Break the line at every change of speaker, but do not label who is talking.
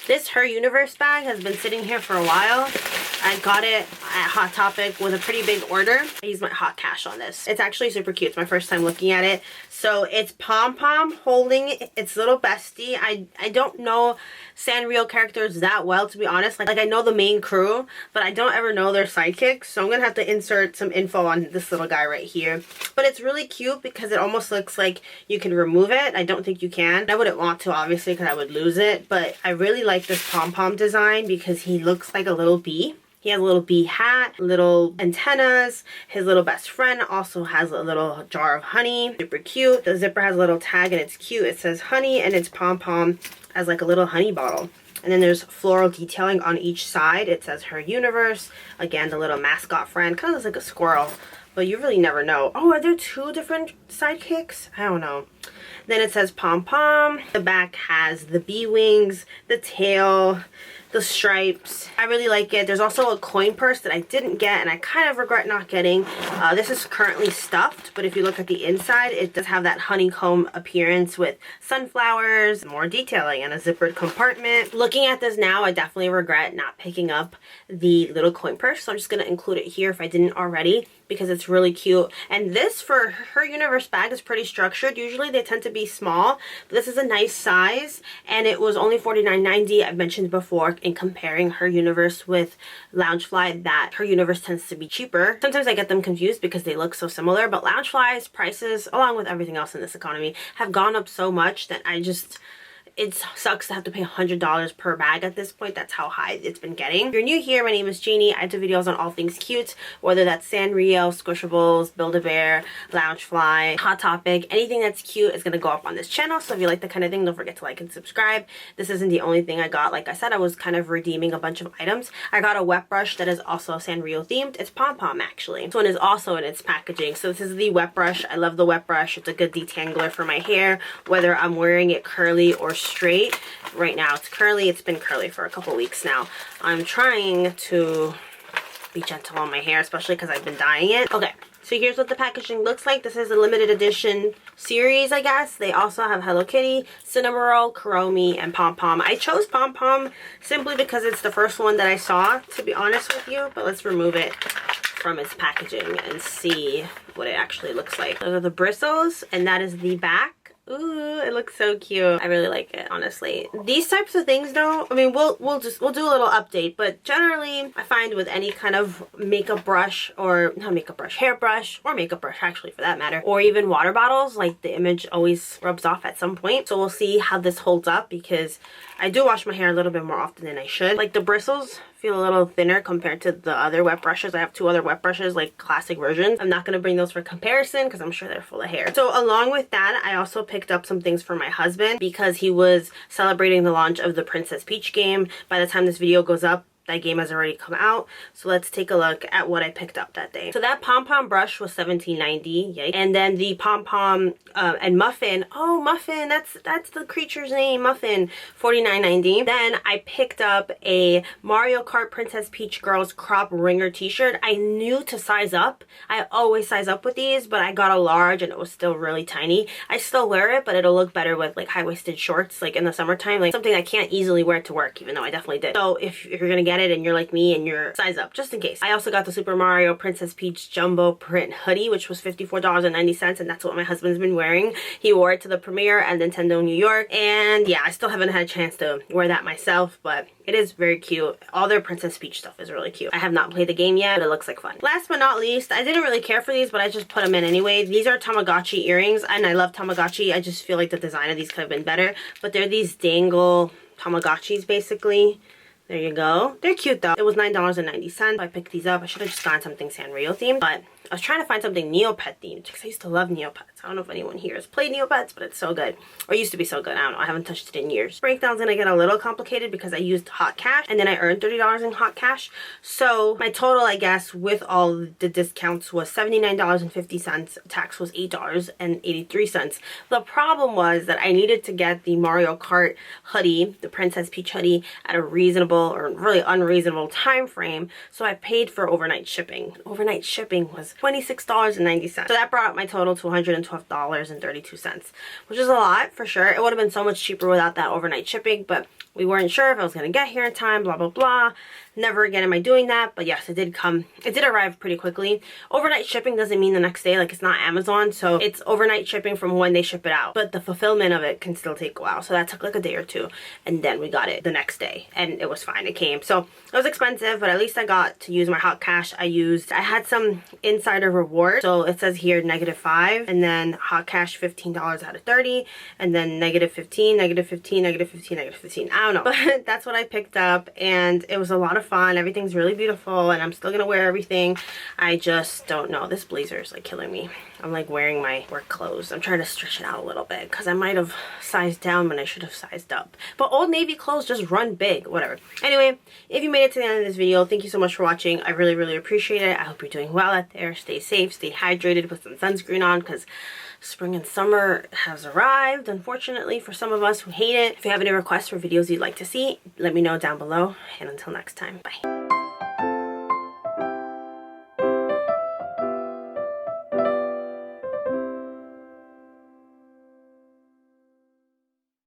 This Her Universe bag has been sitting here for a while. I got it at Hot Topic with a pretty big order. I used my hot cash on this. It's actually super cute. It's my first time looking at it. So it's Pom Pom holding its little bestie. I don't know Sanrio characters that well, to be honest. Like I know the main crew, but I don't ever know their sidekicks. So I'm gonna have to insert some info on this little guy right here. But it's really cute because it almost looks like you can remove it. I don't think you can. I wouldn't want to, obviously, because I would lose it. But I really like this Pom Pom design because he looks like a little bee. He has a little bee hat, little antennas. His little best friend also has a little jar of honey. Super cute. The zipper has a little tag and it's cute. It says honey and it's Pom Pom as like a little honey bottle. And then there's floral detailing on each side. It says Her Universe. Again, the little mascot friend. Kind of looks like a squirrel, but you really never know. Oh, are there two different sidekicks? I don't know. Then it says Pom Pom. The back has the bee wings, the tail, the stripes. I really like it. There's also a coin purse that I didn't get and I kind of regret not getting. This is currently stuffed, but if you look at the inside, it does have that honeycomb appearance with sunflowers, more detailing, and a zippered compartment. Looking at this now, I definitely regret not picking up the little coin purse, so I'm just going to include it here if I didn't already, because it's really cute. And this for Her Universe bag is pretty structured. Usually they tend to be small, but this is a nice size and it was only $49.90. I've mentioned before in comparing Her Universe with Loungefly that Her Universe tends to be cheaper. Sometimes I get them confused because they look so similar, but Loungefly's prices, along with everything else in this economy, have gone up so much that it sucks to have to pay $100 per bag at this point. That's how high it's been getting. If you're new here, my name is Janie. I do videos on all things cute, whether that's Sanrio, Squishables, Build-A-Bear, Loungefly, Hot Topic. Anything that's cute is going to go up on this channel. So if you like that kind of thing, don't forget to like and subscribe. This isn't the only thing I got. Like I said, I was kind of redeeming a bunch of items. I got a wet brush that is also Sanrio themed. It's Pom Pom actually. This one is also in its packaging. So this is the wet brush. I love the wet brush. It's a good detangler for my hair, whether I'm wearing it curly or straight. Right now it's curly. It's been curly for a couple weeks now. I'm trying to be gentle on my hair, especially because I've been dyeing it. Okay, so here's what the packaging looks like. This is a limited edition series, I guess. They also have Hello Kitty, Cinnamoroll, Kuromi, and Pom Pom. I chose Pom Pom simply because it's the first one that I saw, to be honest with you. But let's remove it from its packaging and see what it actually looks like. Those are the bristles, and that is the back. Ooh, it looks so cute. I really like it, honestly. These types of things though, I mean, we'll do a little update, but generally I find with any kind of makeup brush, or not makeup brush, hairbrush, or makeup brush actually for that matter, or even water bottles, like the image always rubs off at some point. So we'll see how this holds up because I do wash my hair a little bit more often than I should. Like the bristles feel a little thinner compared to the other wet brushes. I have two other wet brushes, like classic versions. I'm not going to bring those for comparison because I'm sure they're full of hair. So along with that, I also picked up some things for my husband because he was celebrating the launch of the Princess Peach game. By the time this video goes up, that game has already come out. So let's take a look at what I picked up that day. So that Pom Pom brush was $17.90. Yay. And then the Pom Pom and Muffin. Oh, Muffin, that's the creature's name, Muffin. $49.90. Then I picked up a Mario Kart Princess Peach Girls crop ringer t-shirt. I knew to size up. I always size up with these, but I got a large and it was still really tiny. I still wear it, but it'll look better with like high-waisted shorts, like in the summertime, like something I can't easily wear to work, even though I definitely did. So if you're gonna get it and you're like me and you're size up, just in case. I also got the Super Mario Princess Peach jumbo print hoodie, which was $54.90, and that's what my husband's been wearing. He wore it to the premiere at Nintendo New York, and yeah, I still haven't had a chance to wear that myself, but it is very cute. All their Princess Peach stuff is really cute. I have not played the game yet, but it looks like fun. Last but not least, I didn't really care for these, but I just put them in anyway. These are Tamagotchi earrings, and I love Tamagotchi. I just feel like the design of these could have been better, but they're these dangle Tamagotchis basically. There you go. They're cute though. It was $9.90. I picked these up. I should have just gotten something Sanrio themed, but I was trying to find something Neopet themed because I used to love Neopets. I don't know if anyone here has played Neopets, but it's so good. Or used to be so good. I don't know. I haven't touched it in years. Breakdown's gonna get a little complicated because I used hot cash and then I earned $30 in hot cash. So my total, I guess, with all the discounts was $79.50. Tax was $8.83. The problem was that I needed to get the Mario Kart hoodie, the Princess Peach hoodie, at a reasonable or really unreasonable time frame. So I paid for overnight shipping. Overnight shipping was $26.90. So that brought up my total to $112.32, which is a lot for sure. It would have been so much cheaper without that overnight shipping, but we weren't sure if I was going to get here in time, blah, blah, blah. Never again am I doing that, but yes, it did come. It did arrive pretty quickly. Overnight shipping doesn't mean the next day, like it's not Amazon, so it's overnight shipping from when they ship it out, but the fulfillment of it can still take a while. So that took like a day or two, and then we got it the next day, and it was fine. It came. So it was expensive, but at least I got to use my hot cash. I had some insider reward. So it says here -5, and then hot cash $15 out of 30, and then -15, -15, -15, -15. I don't know, but that's what I picked up, and it was a lot of fun. Everything's really beautiful, and I'm still gonna wear everything. I just don't know. This blazer is like killing me. I'm like wearing my work clothes. I'm trying to stretch it out a little bit because I might have sized down when I should have sized up. But Old Navy clothes just run big, whatever. Anyway, if you made it to the end of this video, thank you so much for watching. I really, really appreciate it. I hope you're doing well out there. Stay safe, stay hydrated, put some sunscreen on because spring and summer has arrived, unfortunately, for some of us who hate it. If you have any requests for videos you'd like to see, let me know down below. And until next time, bye.